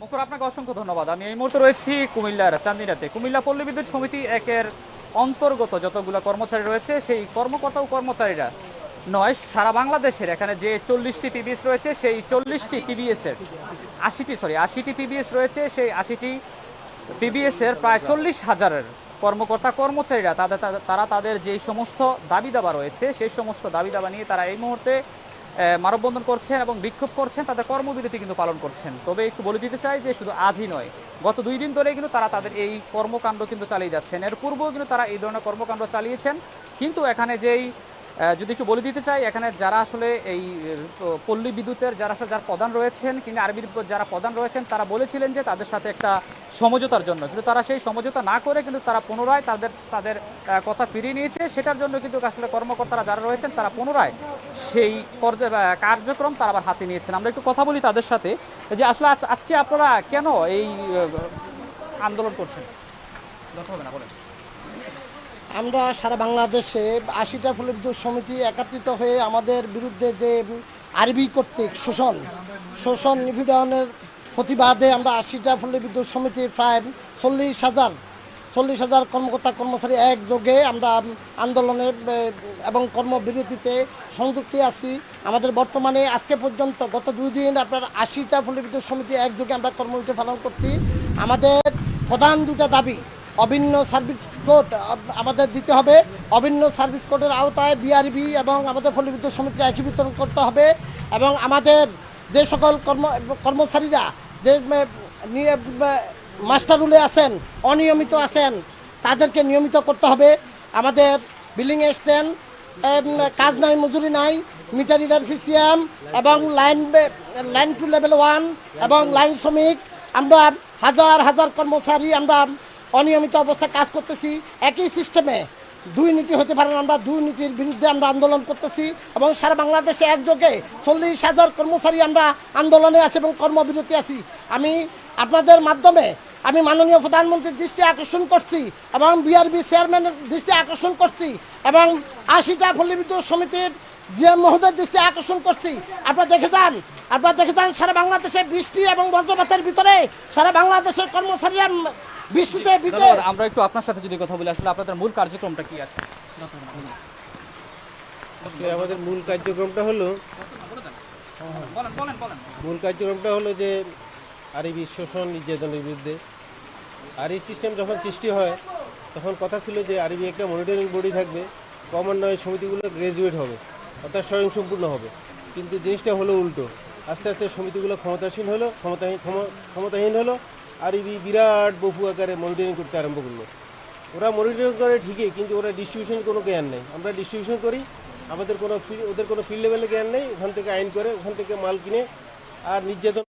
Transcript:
মুখর, আপনাকে অসংখ্য ধন্যবাদ। আমি এই মুহূর্তে রয়েছি কুমিল্লার চান্দিনাতে। কুমিল্লা পল্লী বিদ্যুৎ সমিতি একের অন্তর্গত যতগুলো কর্মচারী রয়েছে সেই কর্মকর্তা ও কর্মচারীরা নয়, সারা বাংলাদেশের এখানে যে 40টি পিবিএস রয়েছে সেই 40টি পিবিএস এর 80টি পিবিএস রয়েছে, সেই 80টি পিবিএস এর প্রায় 40,000-এর কর্মকর্তা কর্মচারীরা তারা তাদের যে সমস্ত দাবি দাবা রয়েছে সেই সমস্ত দাবি দাবা নিয়ে তারা এই মুহূর্তে মানববন্ধন করছেন এবং বিক্ষোভ করছেন, তাদের কর্মবিরতি কিন্তু পালন করছেন। তবে একটু বলে দিতে চাই যে শুধু আজই নয়, গত 2 দিন ধরে কিন্তু তারা তাদের এই কর্মকাণ্ড কিন্তু চালিয়ে যাচ্ছেন। এর পূর্বেও কিন্তু তারা এই ধরনের কর্মকাণ্ড চালিয়েছেন। কিন্তু এখানে যেই যদি একটু বলে দিতে চাই, এখানে যারা আসলে এই পল্লী বিদ্যুতের যারা প্রধান রয়েছেন কিংবা আরবি যারা প্রধান রয়েছেন তারা বলেছিলেন যে তাদের সাথে একটা সমঝোতার জন্য, কিন্তু তারা সেই সমঝোতা না করে কিন্তু তারা পুনরায় তাদের কথা ফিরিয়ে নিয়েছে। সেটার জন্য কিন্তু আসলে কর্মকর্তারা যারা রয়েছেন তারা পুনরায় সেই কার্যক্রম তারা আবার হাতে নিয়েছেন। আমরা একটু কথা বলি তাদের সাথে যে আসলে আজকে আপনারা কেন এই আন্দোলন করছেন। হবে না বলেন। আমরা সারা বাংলাদেশে 80টা পল্লী বিদ্যুৎ সমিতি একত্রিত হয়ে আমাদের বিরুদ্ধে যে আরবি কর্তৃক শোষণ নিপীড়নের প্রতিবাদে আমরা 80টা পল্লী বিদ্যুৎ সমিতির প্রায় 40,000 কর্মকর্তা কর্মচারী একযোগে আমরা আন্দোলনের এবং কর্মবিরতিতে সংযুক্ত আছি। আমাদের বর্তমানে আজকে পর্যন্ত গত 2 দিন আপনার 80টা পল্লী বিদ্যুৎ সমিতি একযোগে আমরা কর্মবিরতি পালন করছি। আমাদের প্রধান 2টা দাবি, অভিন্ন সার্ভিস কোড আমাদের দিতে হবে, অভিন্ন সার্ভিস কোডের আওতায় বিআরবি এবং আমাদের পল্লী বিদ্যুৎ সমিতি একই বিতরণ করতে হবে, এবং আমাদের যে সকল কর্মচারীরা যে মাস্টার রুলে আছেন, অনিয়মিত আছেন, তাদেরকে নিয়মিত করতে হবে। আমাদের বিলিং স্ট্যান্ড কাজ নাই, মজুরি নাই, মিটার রিডার ফিসিয়াম এবং লাইন টু লেভেল 1 এবং লাইন শ্রমিক, আমরা হাজার কর্মচারী আমরা অনিয়মিত অবস্থায় কাজ করতেছি। একই সিস্টেমে দুর্নীতি হতে পারে না, আমরা দুর্নীতির বিরুদ্ধে আমরা আন্দোলন করতেছি এবং সারা বাংলাদেশে একযোগে 40,000 কর্মচারী আমরা আন্দোলনে আছি এবং কর্মবিরতি আছি। আমি আপনাদের মাধ্যমে আমি মাননীয় প্রধানমন্ত্রীর দৃষ্টি আকর্ষণ করছি এবং বিআরবি চেয়ারম্যানের দৃষ্টি আকর্ষণ করছি এবং 80টা পল্লী বিদ্যুৎ সমিতির জিএম মহোদয়ের দৃষ্টি আকর্ষণ করছি। আপনারা দেখে যান সারা বাংলাদেশে বৃষ্টি এবং বজ্রপাতের ভিতরে সারা বাংলাদেশের কর্মচারীরা বৃষ্টিতে ভিজে। আমরা একটু আপনার সাথে যদি কথা বলি, আসলে আপনাদের মূল কার্যক্রমটা কি আছে? আমাদের মূল কার্যক্রমটা হলো যে আরবি শোষণ নির্যাতনের বিরুদ্ধে। আর এই সিস্টেম যখন সৃষ্টি হয় তখন কথা ছিল যে আরবি একটা মনিটরিং বডি থাকবে, ক্রমান্বয়ে সমিতিগুলো গ্রাজুয়েট হবে, অর্থাৎ স্বয়ংসম্পূর্ণ হবে। কিন্তু জিনিসটা হলো উল্টো, আস্তে আস্তে সমিতিগুলো ক্ষমতাহীন হলো। আরবি বিরাট বহু আকারে মনিটরিং করতে আরম্ভ করলো। ওরা মনিটরিং করে ঠিকই, কিন্তু ওরা ডিস্ট্রিবিউশন কোনো জ্ঞান নেই। আমরা ডিস্ট্রিবিউশন করি, ওদের কোনো ফিল্ড লেভেলে জ্ঞান নেই। ওখান থেকে আইন করে, ওখান থেকে মাল কিনে আর নির্যাতন